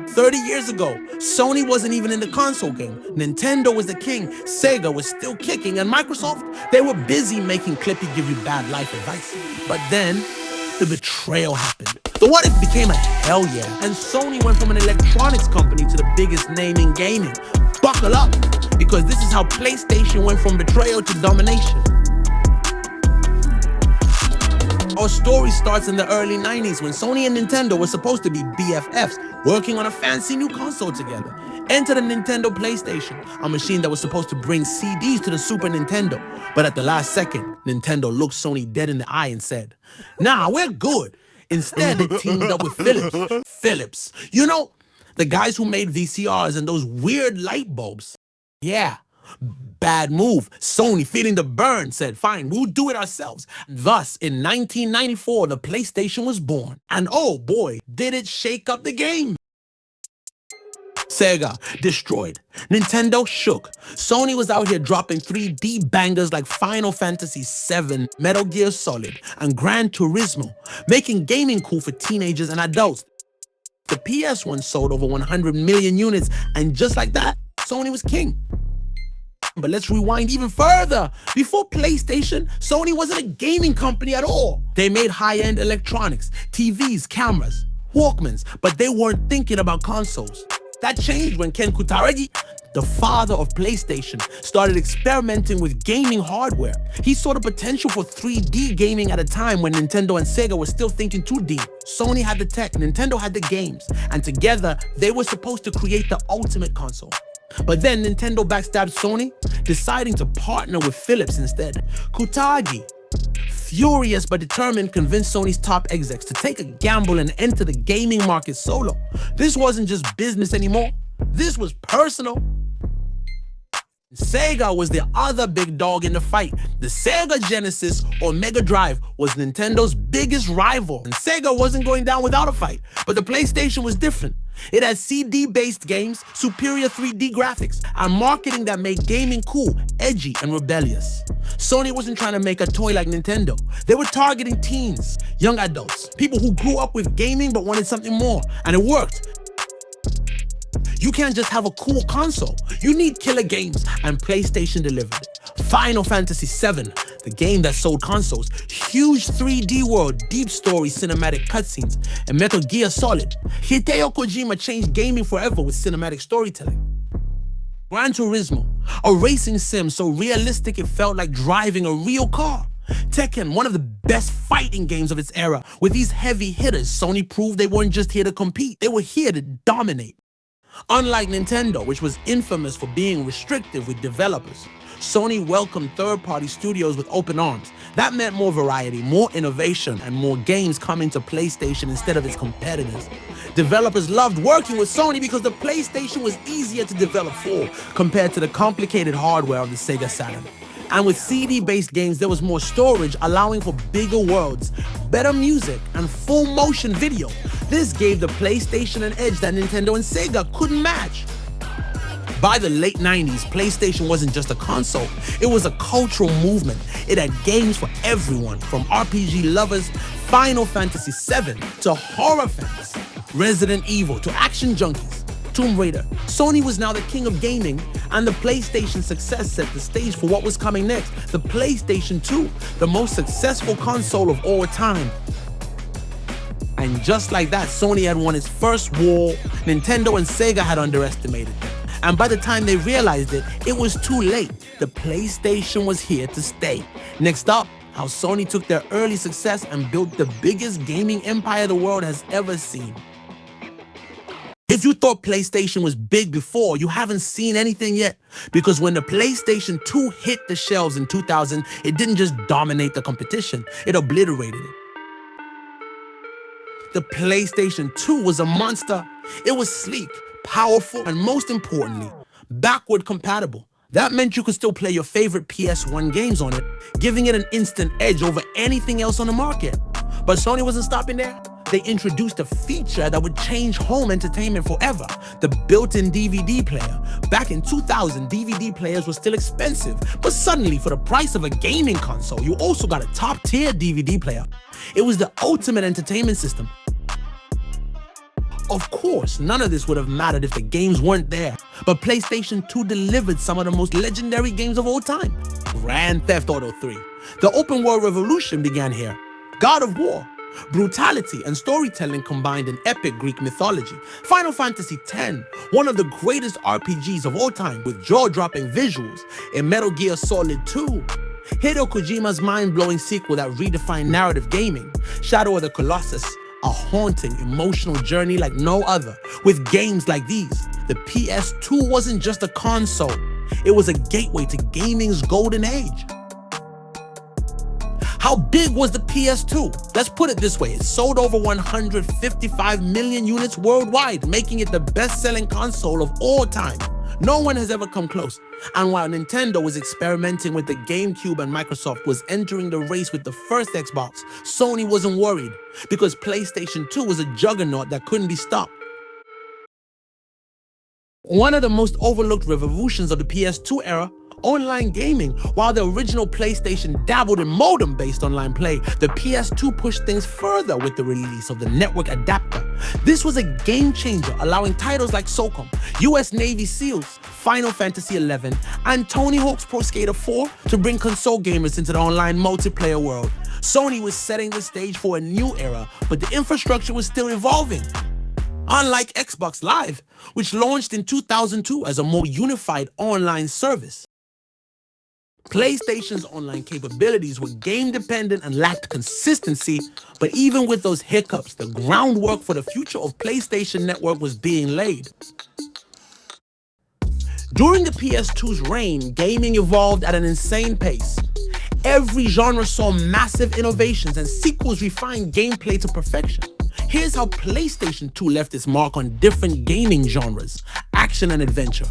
30 years ago, Sony wasn't even in the console game. Nintendo was the king, Sega was still kicking, and Microsoft, they were busy making Clippy give you bad life advice. But then, the betrayal happened. The what if became a hell yeah, and Sony went from an electronics company to the biggest name in gaming. Buckle up, because this is how PlayStation went from betrayal to domination. Our story starts in the early 90s when Sony and Nintendo were supposed to be BFFs, working on a fancy new console together. Enter the Nintendo PlayStation, a machine that was supposed to bring CDs to the Super Nintendo. But at the last second, Nintendo looked Sony dead in the eye and said, "Nah, we're good." Instead, they teamed up with Philips. You know, the guys who made VCRs and those weird light bulbs. Yeah. Bad move. Sony, feeling the burn, said, "Fine, we'll do it ourselves." Thus, in 1994, the PlayStation was born. And oh boy, did it shake up the game. Sega, destroyed. Nintendo, shook. Sony was out here dropping 3D bangers like Final Fantasy VII, Metal Gear Solid, and Gran Turismo, making gaming cool for teenagers and adults. The PS1 sold over 100 million units, and just like that, Sony was king. But let's rewind even further. Before PlayStation, Sony wasn't a gaming company at all. They made high-end electronics, TVs, cameras, Walkmans, but they weren't thinking about consoles. That changed when Ken Kutaragi, the father of PlayStation, started experimenting with gaming hardware. He saw the potential for 3D gaming at a time when Nintendo and Sega were still thinking 2D. Sony had the tech, Nintendo had the games, and together they were supposed to create the ultimate console. But then Nintendo backstabbed Sony, deciding to partner with Philips instead. Kutaragi, furious but determined, convinced Sony's top execs to take a gamble and enter the gaming market solo. This wasn't just business anymore. This was personal. Sega was the other big dog in the fight. The Sega Genesis or Mega Drive was Nintendo's biggest rival, and Sega wasn't going down without a fight. But the PlayStation was different. It had CD-based games, superior 3D graphics, and marketing that made gaming cool, edgy, and rebellious. Sony wasn't trying to make a toy like Nintendo. They were targeting teens, young adults, people who grew up with gaming but wanted something more, and it worked. You can't just have a cool console. You need killer games, and PlayStation delivered. Final Fantasy VII, the game that sold consoles, huge 3D world, deep story, cinematic cutscenes, and Metal Gear Solid. Hideo Kojima changed gaming forever with cinematic storytelling. Gran Turismo, a racing sim so realistic it felt like driving a real car. Tekken, one of the best fighting games of its era. With these heavy hitters, Sony proved they weren't just here to compete, they were here to dominate. Unlike Nintendo, which was infamous for being restrictive with developers, Sony welcomed third-party studios with open arms. That meant more variety, more innovation, and more games coming to PlayStation instead of its competitors. Developers loved working with Sony because the PlayStation was easier to develop for compared to the complicated hardware of the Sega Saturn. And with CD-based games, there was more storage, allowing for bigger worlds, better music, and full motion video. This gave the PlayStation an edge that Nintendo and Sega couldn't match. By the late 90s, PlayStation wasn't just a console, it was a cultural movement. It had games for everyone, from RPG lovers, Final Fantasy VII, to horror fans, Resident Evil, to action junkies, Tomb Raider. Sony was now the king of gaming, and the PlayStation success set the stage for what was coming next. The PlayStation 2, the most successful console of all time. And just like that, Sony had won its first war. Nintendo and Sega had underestimated them. And by the time they realized it, it was too late. The PlayStation was here to stay. Next up, how Sony took their early success and built the biggest gaming empire the world has ever seen. If you thought PlayStation was big before, you haven't seen anything yet. Because when the PlayStation 2 hit the shelves in 2000, it didn't just dominate the competition, it obliterated it. The PlayStation 2 was a monster. It was sleek, powerful, and most importantly, backward compatible. That meant you could still play your favorite PS1 games on it, giving it an instant edge over anything else on the market. But Sony wasn't stopping there. They introduced a feature that would change home entertainment forever, the built-in DVD player. Back in 2000, DVD players were still expensive, but suddenly, for the price of a gaming console, you also got a top-tier DVD player. It was the ultimate entertainment system. Of course, none of this would have mattered if the games weren't there, but PlayStation 2 delivered some of the most legendary games of all time. Grand Theft Auto 3. The open world revolution began here. God of War. Brutality and storytelling combined in epic Greek mythology. Final Fantasy X, one of the greatest RPGs of all time with jaw-dropping visuals. In Metal Gear Solid 2. Hideo Kojima's mind-blowing sequel that redefined narrative gaming. Shadow of the Colossus. A haunting, emotional journey like no other. With games like these, the PS2 wasn't just a console. It was a gateway to gaming's golden age. How big was the PS2? Let's put it this way. It sold over 155 million units worldwide, making it the best-selling console of all time. No one has ever come close. And while Nintendo was experimenting with the GameCube and Microsoft was entering the race with the first Xbox, Sony wasn't worried because PlayStation 2 was a juggernaut that couldn't be stopped. One of the most overlooked revolutions of the PS2 era, online gaming. While the original PlayStation dabbled in modem-based online play, the PS2 pushed things further with the release of the network adapter. This was a game changer, allowing titles like SOCOM, US Navy SEALs, Final Fantasy XI, and Tony Hawk's Pro Skater 4 to bring console gamers into the online multiplayer world. Sony was setting the stage for a new era, but the infrastructure was still evolving. Unlike Xbox Live, which launched in 2002 as a more unified online service. PlayStation's online capabilities were game-dependent and lacked consistency, but even with those hiccups, the groundwork for the future of PlayStation Network was being laid. During the PS2's reign, gaming evolved at an insane pace. Every genre saw massive innovations and sequels refined gameplay to perfection. Here's how PlayStation 2 left its mark on different gaming genres: action and adventure.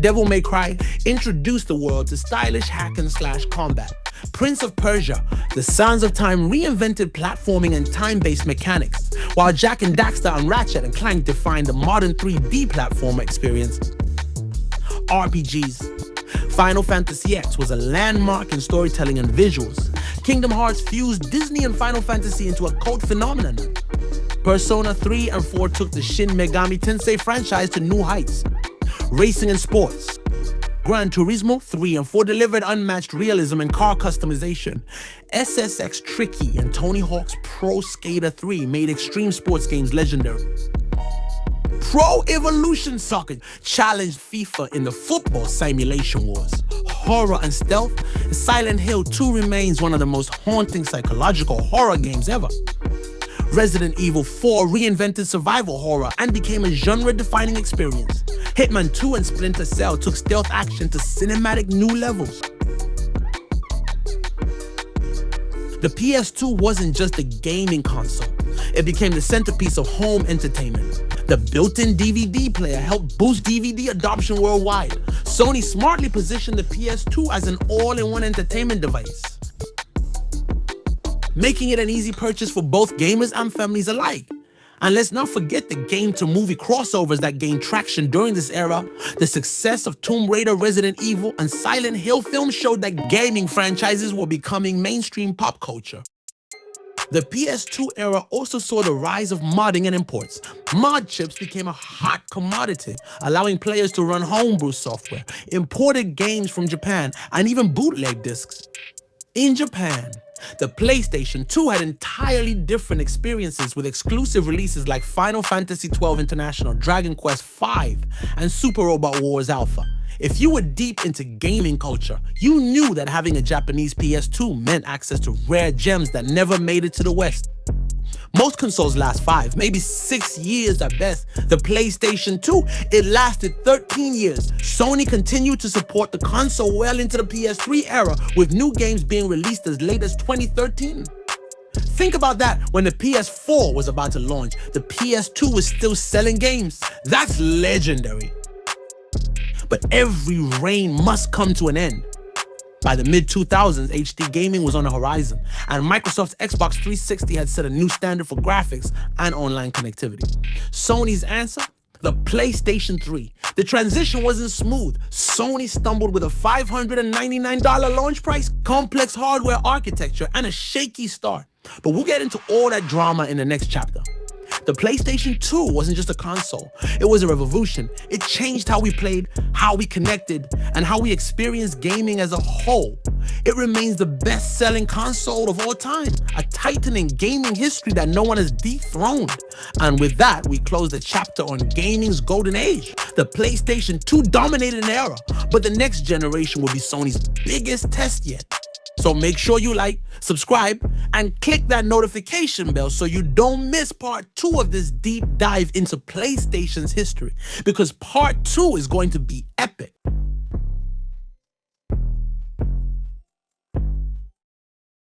Devil May Cry introduced the world to stylish hack-and-slash combat. Prince of Persia, The Sands of Time reinvented platforming and time-based mechanics, while Jak and Daxter and Ratchet & Clank defined the modern 3D platformer experience. RPGs. Final Fantasy X was a landmark in storytelling and visuals. Kingdom Hearts fused Disney and Final Fantasy into a cult phenomenon. Persona 3 and 4 took the Shin Megami Tensei franchise to new heights. Racing and sports. Gran Turismo 3 and 4 delivered unmatched realism and car customization. SSX Tricky and Tony Hawk's Pro Skater 3 made extreme sports games legendary. Pro Evolution Soccer challenged FIFA in the football simulation wars. Horror and stealth, Silent Hill 2 remains one of the most haunting psychological horror games ever. Resident Evil 4 reinvented survival horror and became a genre-defining experience. Hitman 2 and Splinter Cell took stealth action to cinematic new levels. The PS2 wasn't just a gaming console. It became the centerpiece of home entertainment. The built-in DVD player helped boost DVD adoption worldwide. Sony smartly positioned the PS2 as an all-in-one entertainment device, making it an easy purchase for both gamers and families alike. And let's not forget the game-to-movie crossovers that gained traction during this era. The success of Tomb Raider, Resident Evil, and Silent Hill films showed that gaming franchises were becoming mainstream pop culture. The PS2 era also saw the rise of modding and imports. Mod chips became a hot commodity, allowing players to run homebrew software, imported games from Japan, and even bootleg discs. In Japan, the PlayStation 2 had entirely different experiences with exclusive releases like Final Fantasy XII International, Dragon Quest V, and Super Robot Wars Alpha. If you were deep into gaming culture, you knew that having a Japanese PS2 meant access to rare gems that never made it to the West. Most consoles last 5, maybe 6 years at best. The PlayStation 2, it lasted 13 years. Sony continued to support the console well into the PS3 era, with new games being released as late as 2013. Think about that, when the PS4 was about to launch, the PS2 was still selling games. That's legendary. But every reign must come to an end. By the mid-2000s, HD gaming was on the horizon, and Microsoft's Xbox 360 had set a new standard for graphics and online connectivity. Sony's answer? The PlayStation 3. The transition wasn't smooth. Sony stumbled with a $599 launch price, complex hardware architecture, and a shaky start. But we'll get into all that drama in the next chapter. The PlayStation 2 wasn't just a console, it was a revolution. It changed how we played, how we connected, and how we experienced gaming as a whole. It remains the best-selling console of all time, a titan in gaming history that no one has dethroned. And with that, we close the chapter on gaming's golden age. The PlayStation 2 dominated an era, but the next generation will be Sony's biggest test yet. So make sure you like, subscribe, and click that notification bell so you don't miss part 2 of this deep dive into PlayStation's history, because part 2 is going to be epic.